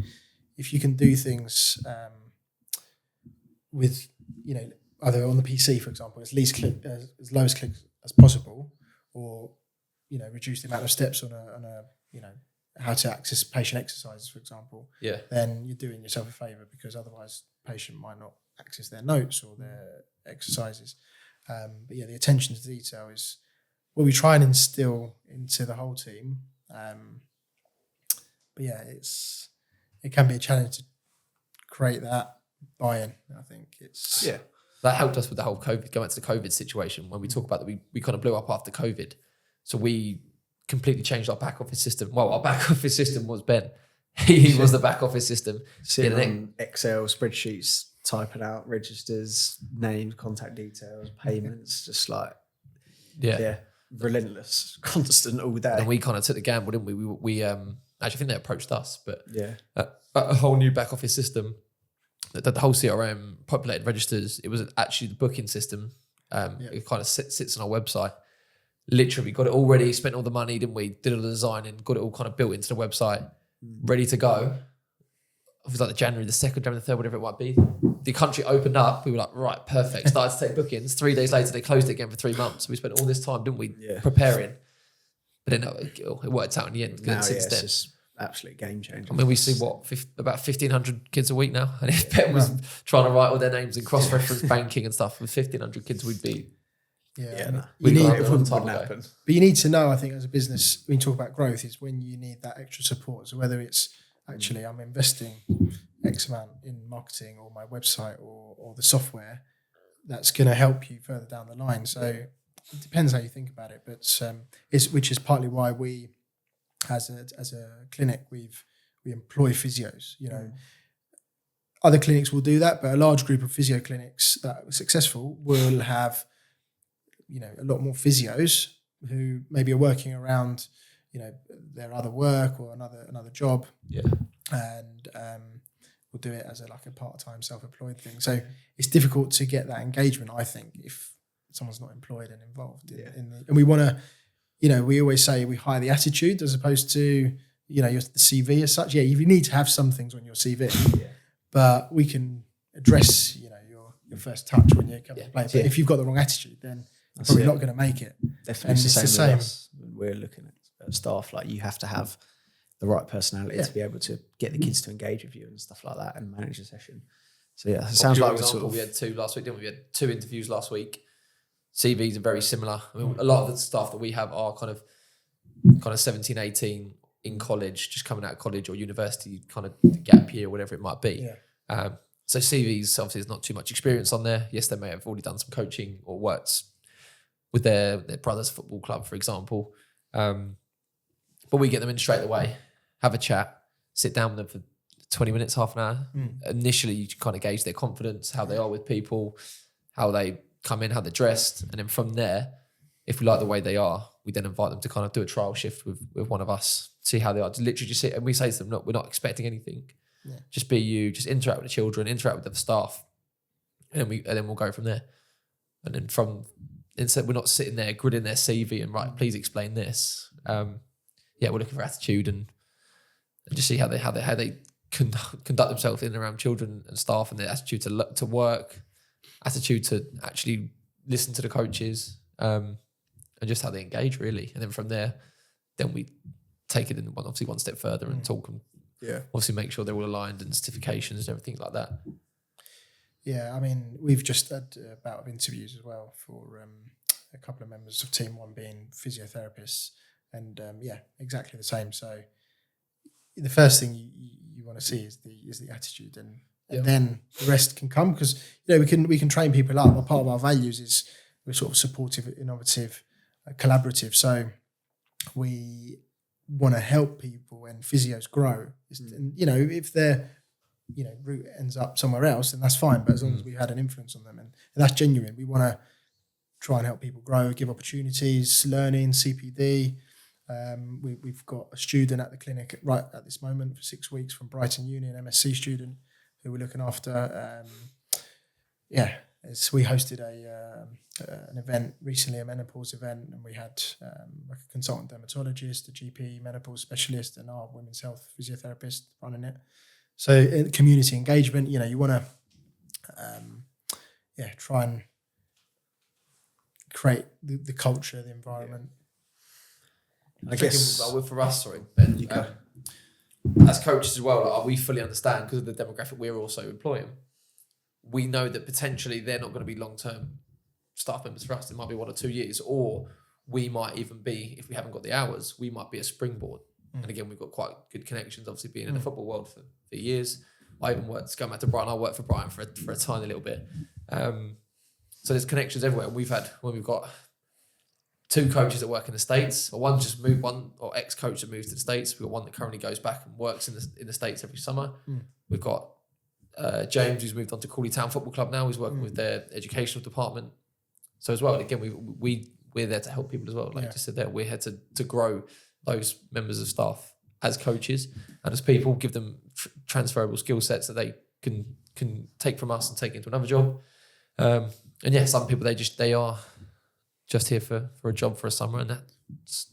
if you can do things with, either on the PC, for example, as low as clicks as possible, or, reduce the amount of steps on a how to access patient exercises, for example, then you're doing yourself a favour, because otherwise patient might not access their notes or their exercises. But the attention to detail is what we try and instill into the whole team. But it can be a challenge to create that buy-in. I think that helped us with the whole COVID, going back to the COVID situation, when we talk about that we kind of blew up after COVID. So we completely changed our back office system. Well, our back office system was Ben. He was the back office system. Sitting on Excel spreadsheets, typing out registers, names, contact details, payments, just like, relentless, constant all day. And we kind of took the gamble, didn't we? We actually, I think they approached us, but a whole new back office system, the whole CRM, populated registers. It was actually the booking system. It kind of sits on our website. Literally got it all ready, spent all the money, didn't we? Did all the design and got it all kind of built into the website, ready to go. It was like January the 2nd, January the 3rd, whatever it might be. The country opened up. We were like, right, perfect. Started to take bookings. 3 days later, they closed it again for 3 months. We spent all this time, didn't we, preparing. But then it worked out in the end. Now, it's just absolute game changer. I mean, we see about 1,500 kids a week now. And if Ben was trying to write all their names and cross-reference banking and stuff, with 1,500 kids, we'd be... it wouldn't happen. But you need to know, I think, as a business, when you talk about growth, is when you need that extra support. So whether it's actually I'm investing X amount in marketing or my website or the software, that's going to help you further down the line. So it depends how you think about it. But which is partly why we, as a clinic, we employ physios. Other clinics will do that, but a large group of physio clinics that are successful will have a lot more physios who maybe are working around, their other work or another job. And will do it as a part-time self-employed thing. So it's difficult to get that engagement, I think, if someone's not employed and involved and we want to, we always say we hire the attitude as opposed to, the CV as such. You need to have some things on your CV, but we can address, your first touch when you come to play. But if you've got the wrong attitude, then you're probably not going to make it. Definitely. And It's the it's same the with us. We're looking at staff, like you have to have the right personality to be able to get the kids to engage with you and stuff like that and manage a session. So yeah, it sounds like we had 2 last week, didn't we? We had 2 interviews last week. CVs are very similar. I mean, a lot of the staff that we have are kind of 17, 18 in college, just coming out of college or university, kind of the gap year, whatever it might be. Yeah. So CVs, obviously, there's not too much experience on there. Yes, they may have already done some coaching or worked with their brother's football club, for example. But we get them in straight away, have a chat, sit down with them for 20 minutes, half an hour. Initially, you kind of gauge their confidence, how they are with people, how they come in, how they're dressed. And then from there, if we like the way they are, we then invite them to kind of do a trial shift with one of us, see how they are. To literally just sit, and we say to them, look, we're not expecting anything. Yeah. Just be you, just interact with the children, interact with the staff. And then we'll go from there. And then instead we're not sitting there gritting their CV and right, please explain this. We're looking for attitude and just see how they conduct themselves in and around children and staff, and their attitude to work, attitude to actually listen to the coaches, and just how they engage really. And then from there, then we take it in one step further and talk and obviously make sure they're all aligned and certifications and everything like that. Yeah, I mean, we've just had a bout of interviews as well for a couple of members of team, one being physiotherapists, and exactly the same. So the first thing you want to see is the attitude, and then the rest can come, because we can train people up. But part of our values is we're sort of supportive, innovative, collaborative. So we want to help people and physios grow. And, if their route ends up somewhere else, then that's fine. But as long as we've had an influence on them, and that's genuine, we want to try and help people grow, give opportunities, learning, CPD. We've got a student at the clinic right at this moment for 6 weeks from Brighton Uni, an MSc student who we're looking after. We hosted an event recently, a menopause event, and we had a consultant dermatologist, a GP menopause specialist, and our women's health physiotherapist running it. So in community engagement, you want to try and create the culture, the environment. I guess for us, Ben, as coaches as well, we fully understand, because of the demographic we're also employing, we know that potentially they're not going to be long-term staff members for us. It might be 1 or 2 years, or we might even be, if we haven't got the hours, we might be a springboard. And again, we've got quite good connections, obviously being in the football world for years. I even going back to Brighton, I worked for Brighton for a tiny little bit. So there's connections everywhere. And we've got 2 coaches that work in the States, or one just moved, one or ex-coach that moves to the States. We've got one that currently goes back and works in the States every summer. We've got James, who's moved on to Crawley Town Football Club now. He's working with their educational department. So as well, again, we're there to help people as well. Like you just said there, we're here to grow those members of staff as coaches and as people, give them transferable skill sets that they can take from us and take into another job. Some people they are just here for a job for a summer, and that's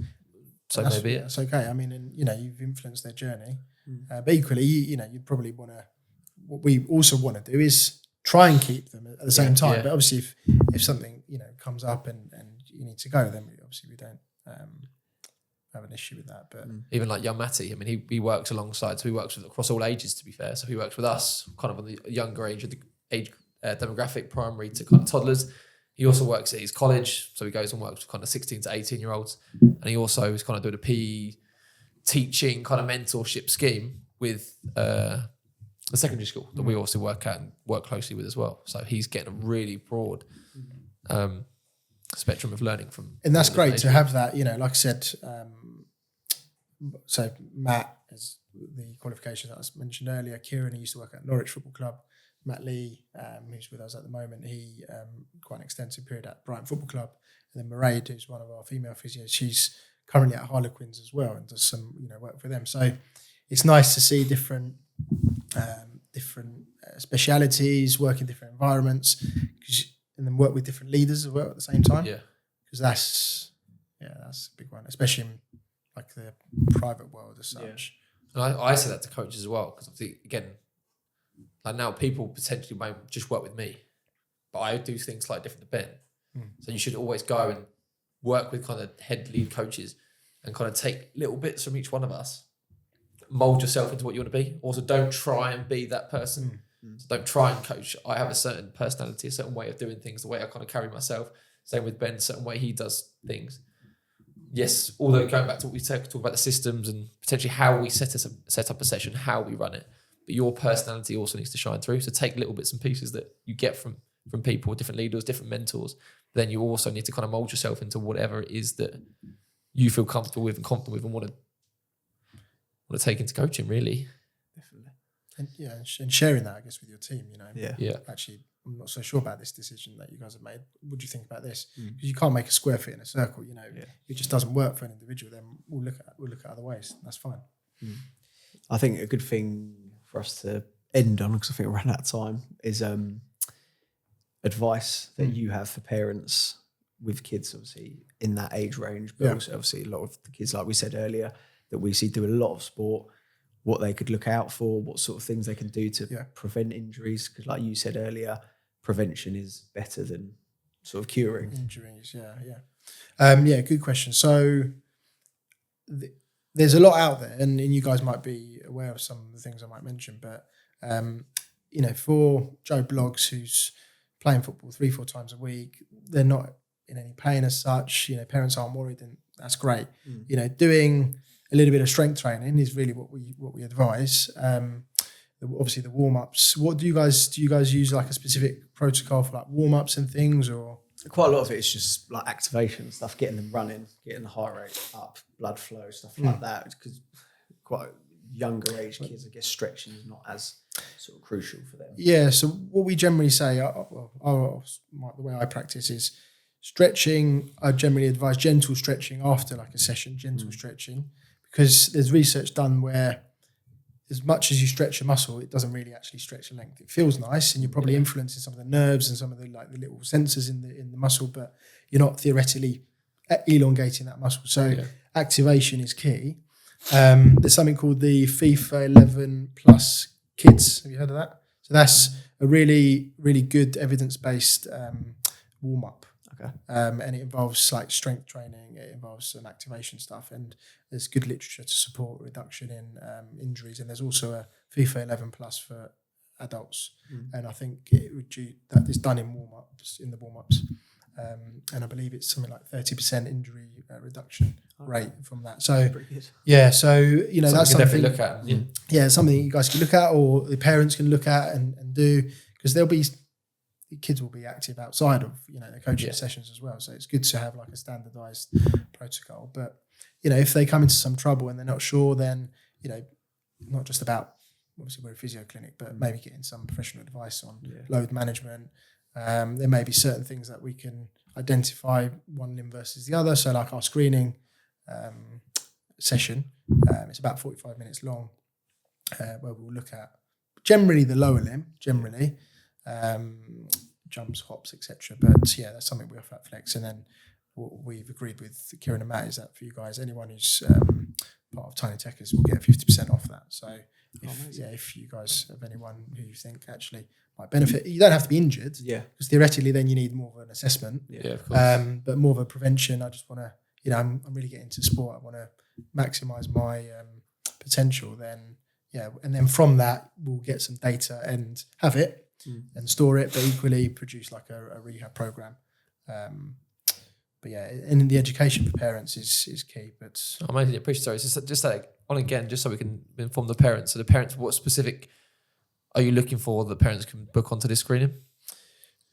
maybe it. It's okay. I mean, and you've influenced their journey, but equally, you'd probably want to. What we also want to do is try and keep them at the same time. But obviously, if something comes up and you need to go, then we don't have an issue with that. But even like young Matty, I mean, he works alongside, so he works across all ages, to be fair. So he works with us kind of on the younger age demographic, primary to kind of toddlers. He also works at his college, so he goes and works with kind of 16 to 18 year olds, and he also is kind of doing a PE teaching kind of mentorship scheme with a secondary school that we also work at and work closely with as well. So he's getting a really broad spectrum of learning from. And that's great to have that, like I said. So Matt has the qualifications that I mentioned earlier. Kieran, he used to work at Norwich Football Club. Matt Lee, who's with us at the moment, he quite an extensive period at Brighton Football Club. And then Mairead, who's one of our female physios, she's currently at Harlequins as well and does some work for them. So it's nice to see different specialities, work in different environments, and then work with different leaders as well at the same time. Yeah, because that's a big one, especially in like the private world as such. Yeah. And I say that to coaches as well, because obviously, again, like now people potentially won't just work with me, but I do things slightly different to Ben. So you should always go and work with kind of head lead coaches and kind of take little bits from each one of us, mold yourself into what you want to be. Also, don't try and be that person. So don't try and coach. I have a certain personality, a certain way of doing things, the way I kind of carry myself. Same with Ben, a certain way he does things. Yes, although going back to what we talk about the systems and potentially how we set up a session, how we run it, but your personality also needs to shine through. So take little bits and pieces that you get from people, different leaders, different mentors. Then you also need to kind of mold yourself into whatever it is that you feel comfortable with and confident with and want to take into coaching, really. Definitely. And sharing that, I guess, with your team, Yeah. Actually, I'm not so sure about this decision that you guys have made. What do you think about this? Because you can't make a square fit in a circle, It just doesn't work for an individual. Then we'll look at other ways. That's fine. I think a good thing for us to end on, because I think we're running out of time, is advice that you have for parents with kids, obviously in that age range, but also obviously a lot of the kids, like we said earlier, that we see do a lot of sport, what they could look out for, what sort of things they can do to prevent injuries. Because like you said earlier, prevention is better than sort of curing. Injuries, good question. So there's a lot out there, and you guys might be aware of some of the things I might mention, but for Joe Bloggs, who's playing football 3-4 times a week, they're not in any pain as such. Parents aren't worried, and that's great. Doing a little bit of strength training is really what we advise. Obviously the warm-ups. What do you guys use, like a specific protocol for like warm-ups and things, or? Quite a lot of it is just like activation stuff, getting them running, getting the heart rate up, blood flow, stuff like that. Because quite younger age kids, I guess stretching is not as sort of crucial for them. Yeah. So what we generally say, the way I practice is stretching. I generally advise gentle stretching after like a session, stretching, because there's research done where as much as you stretch a muscle, it doesn't really actually stretch the length. It feels nice, and you're probably influencing some of the nerves and some of the the little sensors in the muscle, but you're not theoretically elongating that muscle. So activation is key. There's something called the FIFA 11 Plus Kids. Have you heard of that? So that's a really, really good evidence-based warm up. Okay. And it involves like strength training. It involves some activation stuff, and there's good literature to support reduction in injuries. And there's also a FIFA 11 Plus for adults, and I think that is done in the warm ups, and I believe it's something like 30% injury reduction rate from that. So so that's something to look at. Yeah, something you guys can look at, or the parents can look at and do, because the kids will be active outside of their coaching sessions as well. So it's good to have like a standardized protocol. But if they come into some trouble and they're not sure, then not just about, obviously we're a physio clinic, but maybe getting some professional advice on load management. There may be certain things that we can identify one limb versus the other. So like our screening session, it's about 45 minutes long, where we'll look at generally the lower limb, jumps, hops, etc. But that's something we offer at Flex. And then what we've agreed with Kieran and Matt is that for you guys, anyone who's part of Talking Tekkers will get 50% off that. So if you guys have anyone who you think actually might benefit, you don't have to be injured, because theoretically then you need more of an assessment, of course. But more of a prevention. I just want to, I'm really getting into sport. I want to maximise my potential. Then and then from that we'll get some data and have it and store it, but equally produce like a rehab program. And the education for parents is key. But amazing, appreciate it. It's just like on again, just so we can inform the parents. So the parents, what specific are you looking for that parents can book onto this screening?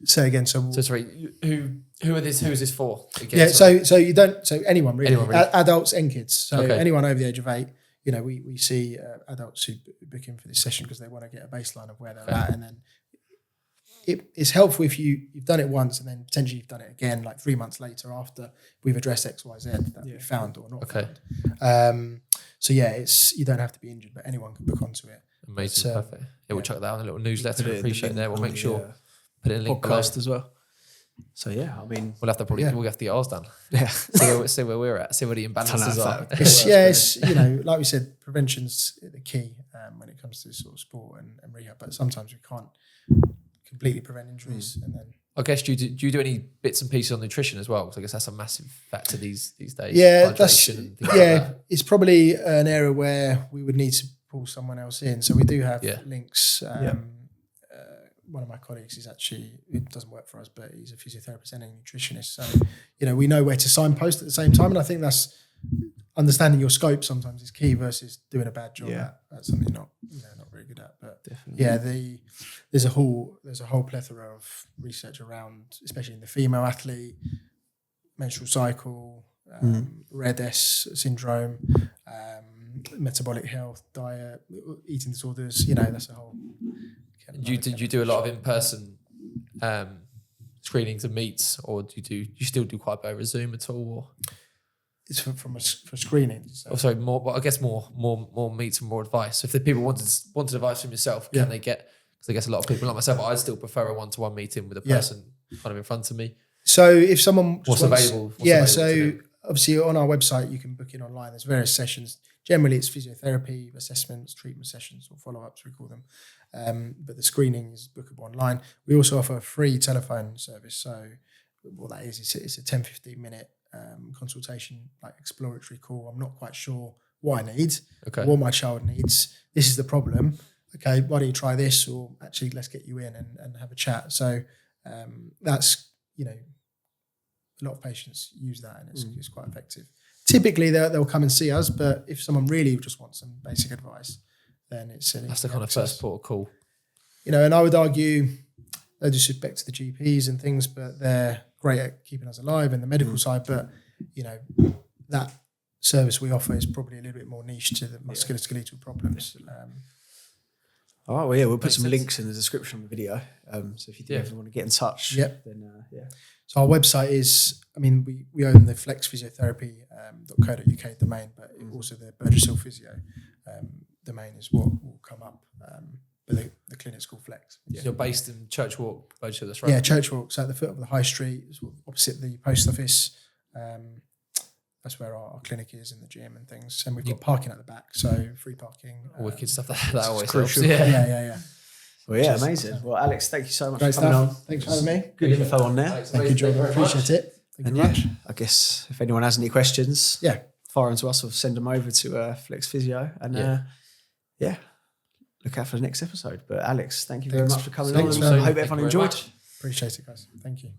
Say again. So sorry, who are this? Who is this for? Again, so you don't. So anyone really. Adults and kids. So anyone over the age of 8. We see adults who book in for this session because they want to get a baseline of where they're at, and then it's helpful if you've done it once and then potentially you've done it again like 3 months later after we've addressed X, Y, Z that we found or not found. You don't have to be injured, but anyone can book onto it. Amazing, perfect. We'll chuck that on a little newsletter. Appreciate it there. We'll make sure put it in a link podcast as well. So I mean, we'll have to we'll have to get ours done. See where we're at. See where the imbalances are. It's like we said, prevention's the key when it comes to sort of sport and rehab. But sometimes we can't completely prevent injuries, and then I guess do you do any bits and pieces on nutrition as well? Because I guess that's a massive factor these days. Yeah, Hydration and things like that. it's probably an area where we would need to pull someone else in. So we do have links. One of my colleagues is actually, it doesn't work for us, but he's a physiotherapist and a nutritionist. So, we know where to signpost at the same time. And I think that's understanding your scope sometimes is key versus doing a bad job at something you're not very good at. But definitely. There's a whole plethora of research around, especially in the female athlete, menstrual cycle, Red S syndrome, metabolic health, diet, eating disorders. That's a whole. Did you do a lot of in-person screenings and meets, or do you still do quite a bit over Zoom at all? Or? It's for screening. So. Oh, sorry, more. But I guess more meets and more advice. So if the people wanted advice from yourself, can they get? Because I guess a lot of people like myself, I still prefer a one-to-one meeting with a person kind of in front of me. So if someone available? So obviously on our website you can book in online. There's various sessions. Generally, it's physiotherapy assessments, treatment sessions, or follow-ups we call them. But the screening is bookable online. We also offer a free telephone service. So what that is, it's a 10-15 minute consultation, like exploratory call. I'm not quite sure what I need, what my child needs. This is the problem. Okay, why don't you try this? Or actually, let's get you in and have a chat. So that's, a lot of patients use that, and it's quite effective. Typically, they'll come and see us, but if someone really just wants some basic advice, then that's the kind of first port of call. And I would argue, no disrespect to the GPs and things, but they're great at keeping us alive in the medical side. But that service we offer is probably a little bit more niche to the musculoskeletal problems. All right, well, we'll put some links in the description of the video. So if you do ever want to get in touch, then So our website is, we own the Flex Physiotherapy.co.uk domain, but also the Burgess Hill Physio domain is what will come up. But the clinic's called Flex. So you're based in Church Walk, Burgess Hill, that's right? Yeah, Church Walk. So at the foot of the high street, opposite the post office. That's where our clinic is, in the gym and things. And we've got parking at the back, so free parking. Wicked stuff. That always crucial. helps. Yeah. Well, amazing. Well, Alex, thank you so much for coming on. Thanks for having me. Good info on there. Thank you, John. Appreciate it. Thank you very much. I guess if anyone has any questions, fire them to us or send them over to Flex Physio. And look out for the next episode. But Alex, thank you very much for coming on. I hope everyone enjoyed. Appreciate it, guys. Thank you.